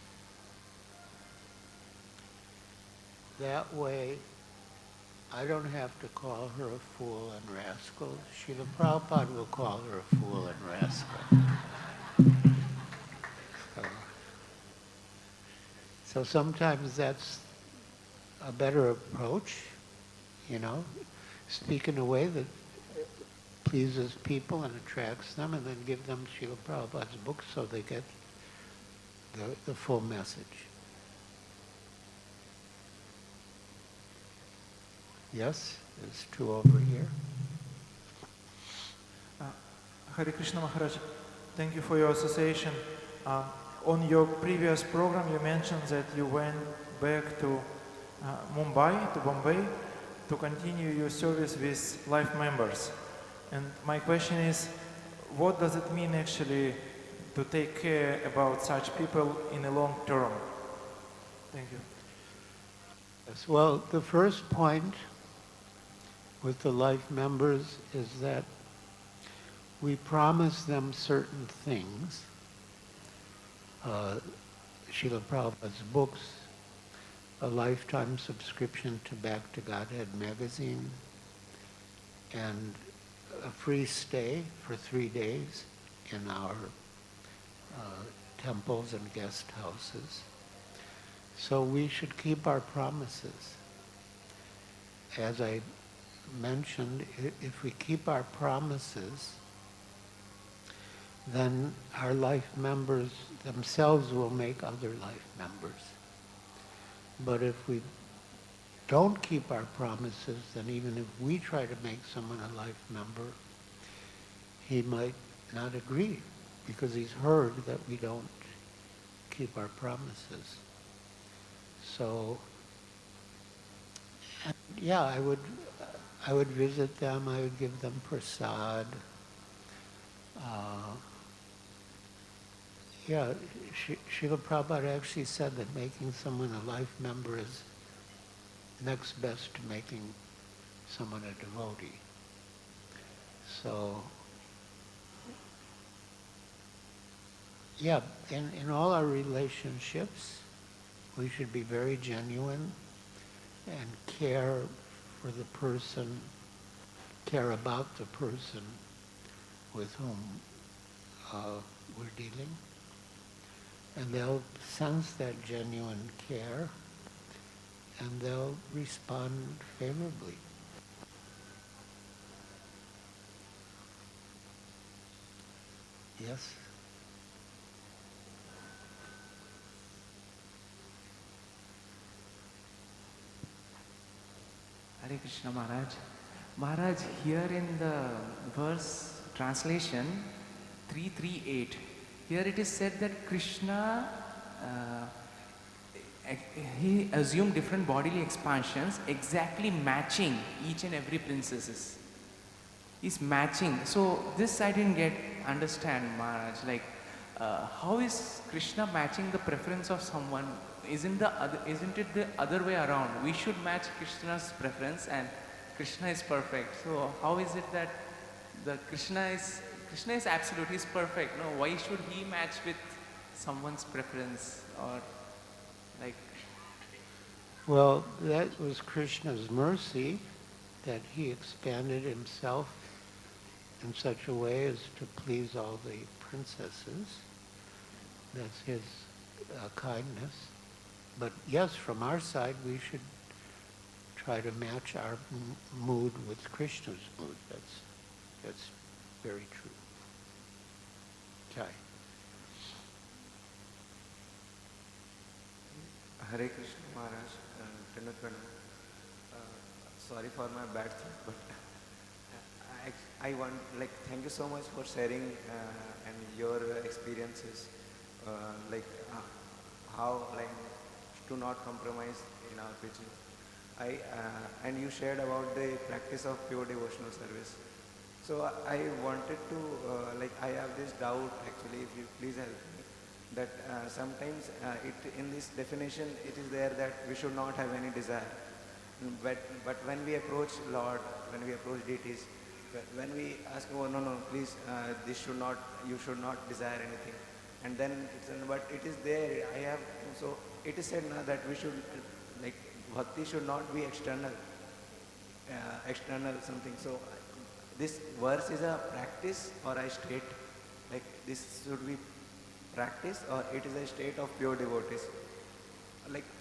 That way, I don't have to call her a fool and rascal. Srila Prabhupada will call her a fool and rascal. So sometimes that's a better approach, you know, speak in a way that pleases people and attracts them, and then give them Srila Prabhupada's book so they get the full message. Yes, there's two over here. Hare Krishna Maharaj, thank you for your association. On your previous program, you mentioned that you went back to Mumbai, to Bombay, to continue your service with life members. And my question is, what does it mean actually to take care about such people in the long term? Thank you. Yes, well, the first point with the life members is that we promise them certain things. Srila Prabhupada's books, a lifetime subscription to Back to Godhead magazine, and a free stay for 3 days in our temples and guest houses. So we should keep our promises. As I mentioned, if we keep our promises, then our life members themselves will make other life members. But if we don't keep our promises, then even if we try to make someone a life member, he might not agree because he's heard that we don't keep our promises. So, yeah, I would visit them, I would give them prasad. Yeah, Srila Prabhupada actually said that making someone a life member is next best to making someone a devotee. So, yeah, in all our relationships, we should be very genuine and care for the person, care about the person with whom we're dealing. And they'll sense that genuine care, and they'll respond favorably. Yes? Hare Krishna Maharaj. Maharaj, here in the verse translation 338, here it is said that Krishna, he assumed different bodily expansions exactly matching each and every princesses. He's matching. So this I didn't understand, Maharaj. Like, how is Krishna matching the preference of someone? Isn't it the other way around? We should match Krishna's preference, and Krishna is perfect. So how is it that the Krishna is absolute, he's perfect? No, why should he match with someone's preference, or like? Well, that was Krishna's mercy, that he expanded himself in such a way as to please all the princesses. That's his kindness. But yes, from our side, we should try to match our mood with Krishna's mood. That's very true. Okay. Hare Krishna Maharaj, sorry for my bad thing, but I want, thank you so much for sharing and your experiences, how to not compromise in our preaching. And you shared about the practice of pure devotional service. So I wanted to, I have this doubt actually, if you please help me, that sometimes in this definition it is there that we should not have any desire. But when we approach Lord, when we approach deities, when we ask, oh no, please, you should not desire anything. And then, but it is there, so it is said now that we should, bhakti should not be external something. So this verse is a practice or a state, this should be practice or it is a state of pure devotees.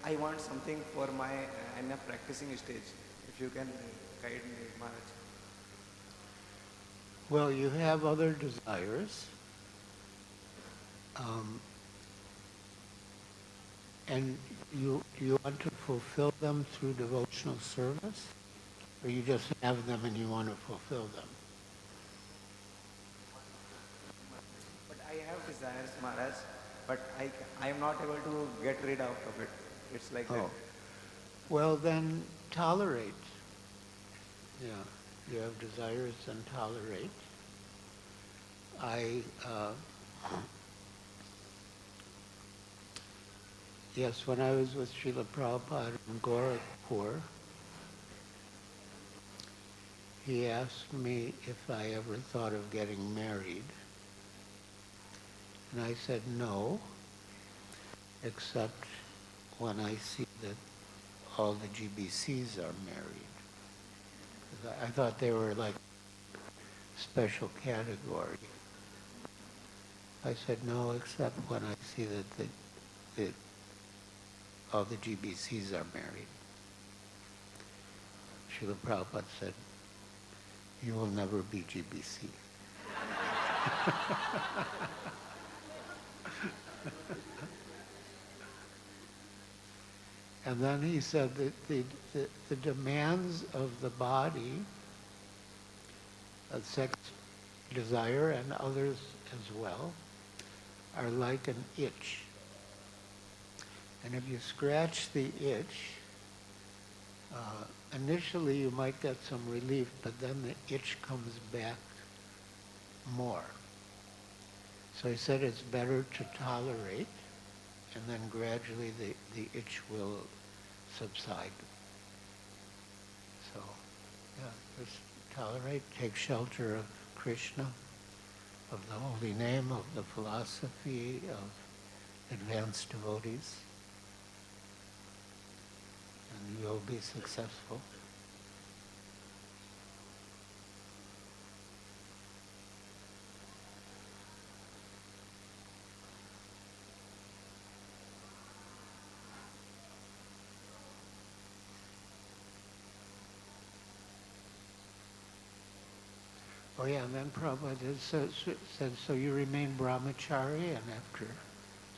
I want something for my in a practicing stage. If you can guide me, Maharaj. Well, you have other desires. And you want to fulfill them through devotional service? Or you just have them and you want to fulfill them? But I have desires, Maharaj, but I am not able to get rid of it. It's like that. Well, then tolerate. Yeah, you have desires, then tolerate. Yes, when I was with Srila Prabhupada in Gorakhpur, he asked me if I ever thought of getting married. And I said no, except when I see that all the GBCs are married. I thought they were like special category. I said no, except when I see that all the GBCs are married. Srila Prabhupada said, you will never be GBC. And then he said that the demands of the body, of sex desire and others as well, are like an itch. And if you scratch the itch, initially you might get some relief, but then the itch comes back more. So he said it's better to tolerate, and then gradually the itch will subside. So, yeah, just tolerate, take shelter of Krishna, of the holy name, of the philosophy, of advanced devotees, and you will be successful. Oh yeah, and then Prabhupada said, so you remain brahmachari, and after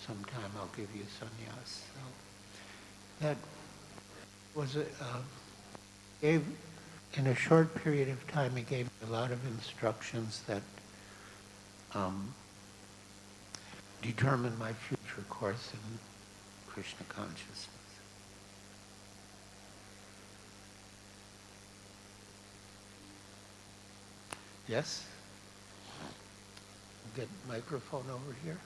some time I'll give you sannyas. So that was gave, in a short period of time, he gave me a lot of instructions that determined my future course in Krishna consciousness. Yes? Get microphone over here.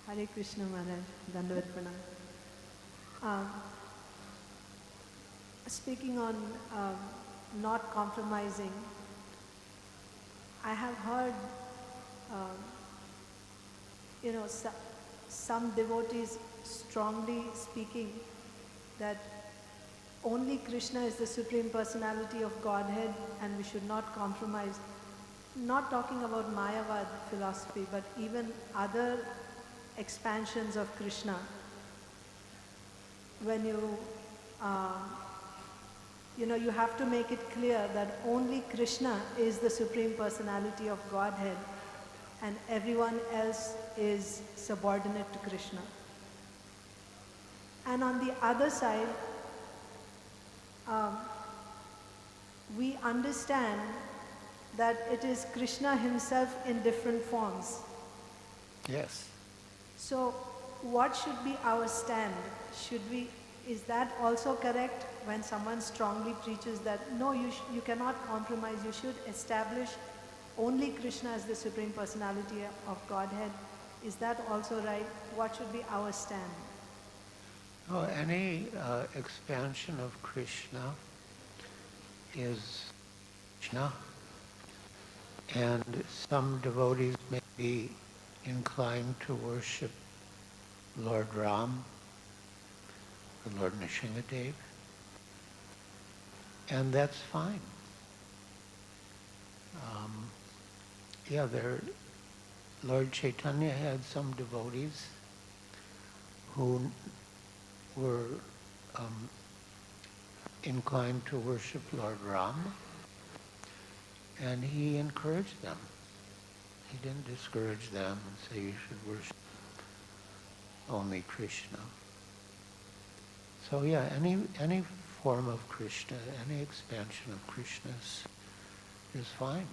Hare Krishna Maharaj, Dandavat Pranam. Speaking on not compromising, I have heard, some devotees strongly speaking that only Krishna is the Supreme Personality of Godhead and we should not compromise. Not talking about Mayavad philosophy, but even other expansions of Krishna. When you you have to make it clear that only Krishna is the Supreme Personality of Godhead and everyone else is subordinate to Krishna. And on the other side, we understand that it is Krishna himself in different forms. Yes. So what should be our stand? Is that also correct when someone strongly preaches that no, you cannot compromise, you should establish only Krishna as the Supreme Personality of Godhead? Is that also right? What should be our stand? Oh, any expansion of Krishna is Krishna, and some devotees may be inclined to worship Lord Ram, or Lord Nrsimhadev, and that's fine. Lord Chaitanya had some devotees who were inclined to worship Lord Ram, and he encouraged them. He didn't discourage them and say you should worship only Krishna. So yeah, any form of Krishna, any expansion of Krishna is fine.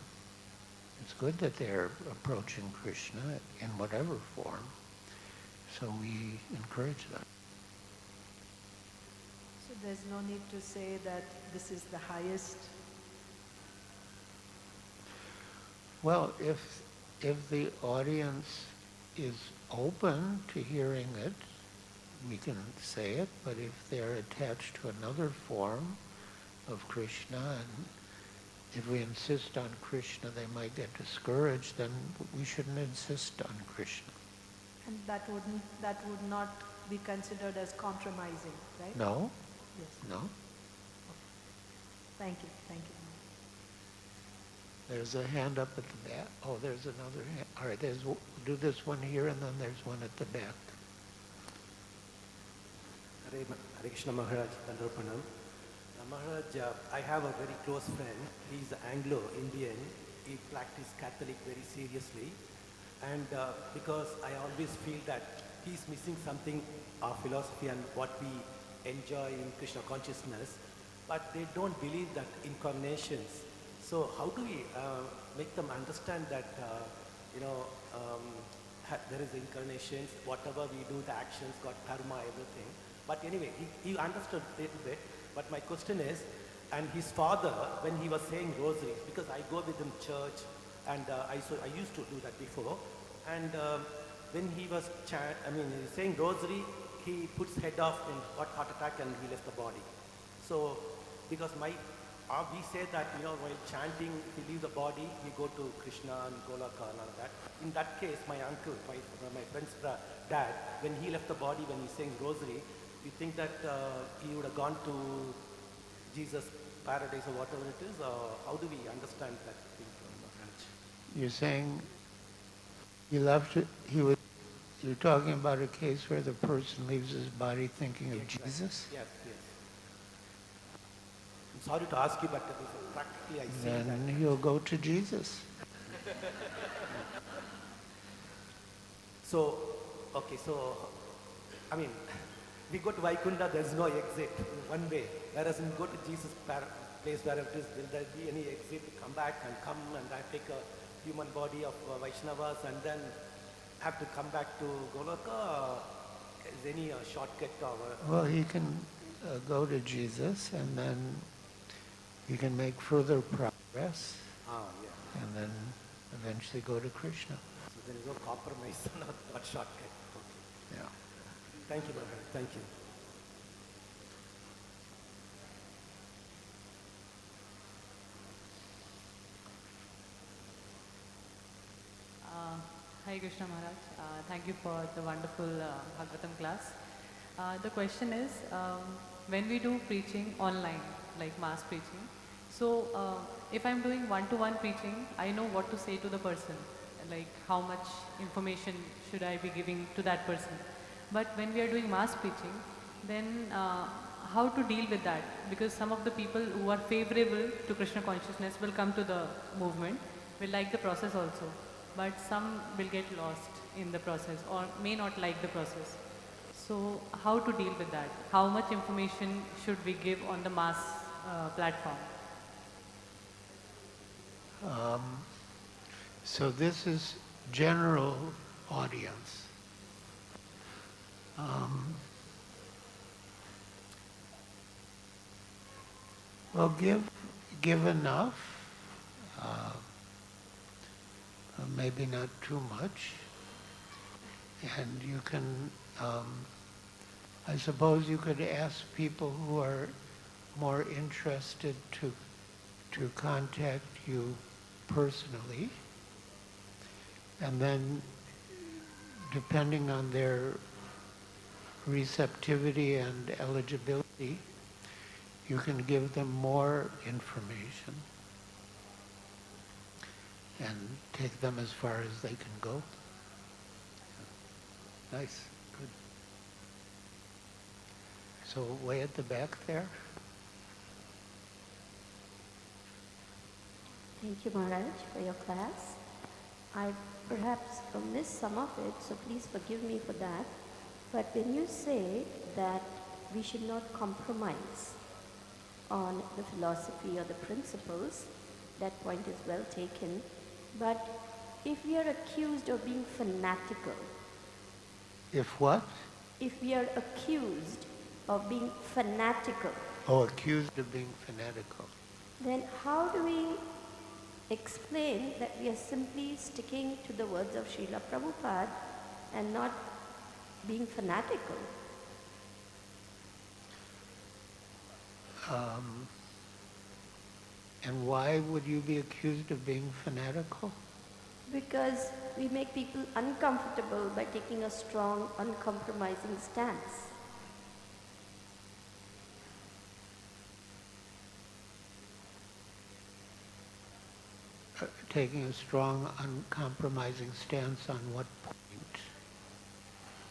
It's good that they're approaching Krishna in whatever form, so we encourage them. So there's no need to say that this is the highest? Well, if the audience is open to hearing it, we can say it, but if they're attached to another form of Krishna, and if we insist on Krishna, they might get discouraged, then we shouldn't insist on Krishna. And that would not be considered as compromising, right? No. Yes. No. Okay. Thank you. There's a hand up at the back. Oh, there's another hand. All right, do this one here, and then there's one at the back. Hare Krishna Maharaj, Dandavat Pranam. Maharaj, I have a very close friend. He's Anglo-Indian. He practices Catholic very seriously. And because I always feel that he's missing something, our philosophy and what we enjoy in Krishna consciousness, but they don't believe that incarnations. So how do we make them understand that, there is incarnations, whatever we do, the actions, got karma, everything. But anyway, he understood a little bit. But my question is, and his father, when he was saying rosaries, because I go with him church, and I used to do that before, and when he was saying rosary, he puts head off and got heart attack and he left the body. So, because we say that, while chanting, if you leave the body, we go to Krishna and Golaka and all that. In that case, my uncle, my friend's dad, when he left the body, when he's saying rosary, we think that he would have gone to Jesus paradise or whatever it is, or how do we understand that thing from Maharaj? You're saying you're talking about a case where the person leaves his body thinking of Jesus? Yes, yes. I'm sorry to ask you, but practically I see that. Then he'll go to Jesus. So, okay, so, I mean, we go to Vaikunta, there's no exit, one way. Whereas when we go to Jesus' place, wherever it is, will there be any exit to come back and come and I take a human body of Vaishnavas and then have to come back to Goloka? Is any shortcut or? Well, he can go to Jesus and then he can make further progress and then eventually go to Krishna. So there is no compromise, not shortcut. Okay. Yeah. Thank you, Maharaj. Thank you. Hi Krishna Maharaj, thank you for the wonderful Bhagavatam class. The question is, when we do preaching online, like mass preaching, so if I'm doing one-to-one preaching, I know what to say to the person, like how much information should I be giving to that person. But when we are doing mass preaching, then how to deal with that? Because some of the people who are favorable to Krishna consciousness will come to the movement, will like the process also. But some will get lost in the process or may not like the process. So how to deal with that? How much information should we give on the mass platform? So this is general audience. Well, give enough. Maybe not too much, and you can, I suppose you could ask people who are more interested to contact you personally, and then depending on their receptivity and eligibility, you can give them more information and take them as far as they can go. Nice, good. So way at the back there. Thank you, Maharaj, for your class. I perhaps missed some of it, so please forgive me for that. But when you say that we should not compromise on the philosophy or the principles, that point is well taken. But if we are accused of being fanatical. If what? If we are accused of being fanatical. Oh, accused of being fanatical. Then how do we explain that we are simply sticking to the words of Srila Prabhupada and not being fanatical? And why would you be accused of being fanatical? Because we make people uncomfortable by taking a strong, uncompromising stance. Taking a strong, uncompromising stance on what point?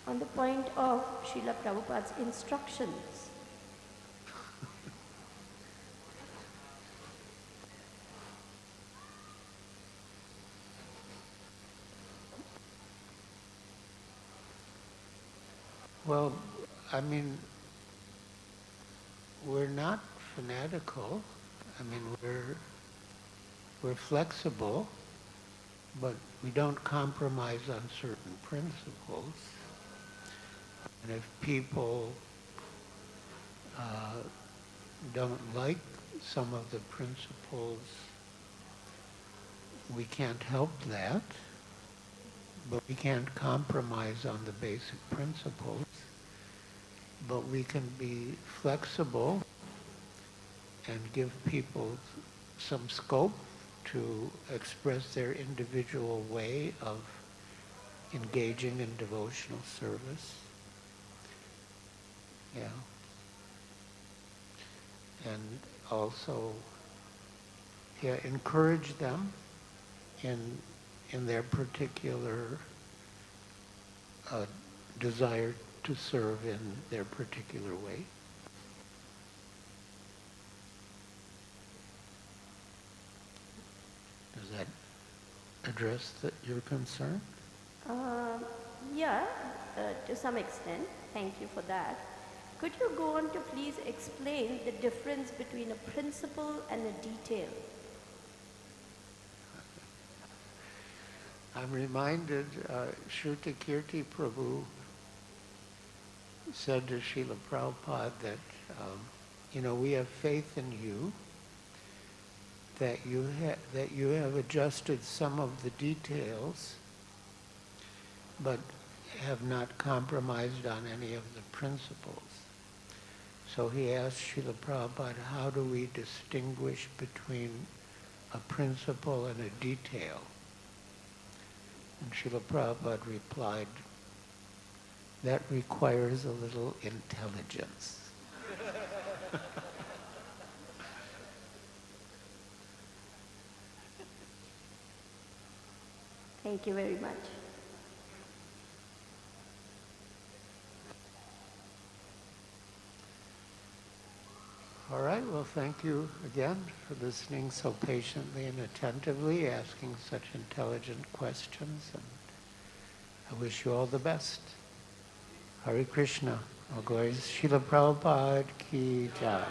On the point of Srila Prabhupada's instructions. Well, I mean, we're not fanatical. I mean, we're flexible, but we don't compromise on certain principles. And if people don't like some of the principles, we can't help that. But we can't compromise on the basic principles. But we can be flexible and give people some scope to express their individual way of engaging in devotional service. Yeah. And also encourage them in their particular desire to serve in their particular way. Does that address your concern? Yeah, to some extent. Thank you for that. Could you go on to please explain the difference between a principle and a detail? I'm reminded, Shruti Kirti Prabhu said to Srila Prabhupada that, we have faith in you, that you have adjusted some of the details, but have not compromised on any of the principles. So he asked Srila Prabhupada, how do we distinguish between a principle and a detail? And Srila Prabhupada replied, that requires a little intelligence. Thank you very much. All right, well, thank you again for listening so patiently and attentively, asking such intelligent questions, and I wish you all the best. Hare Krishna. All glories. Srila Prabhupada ki jai.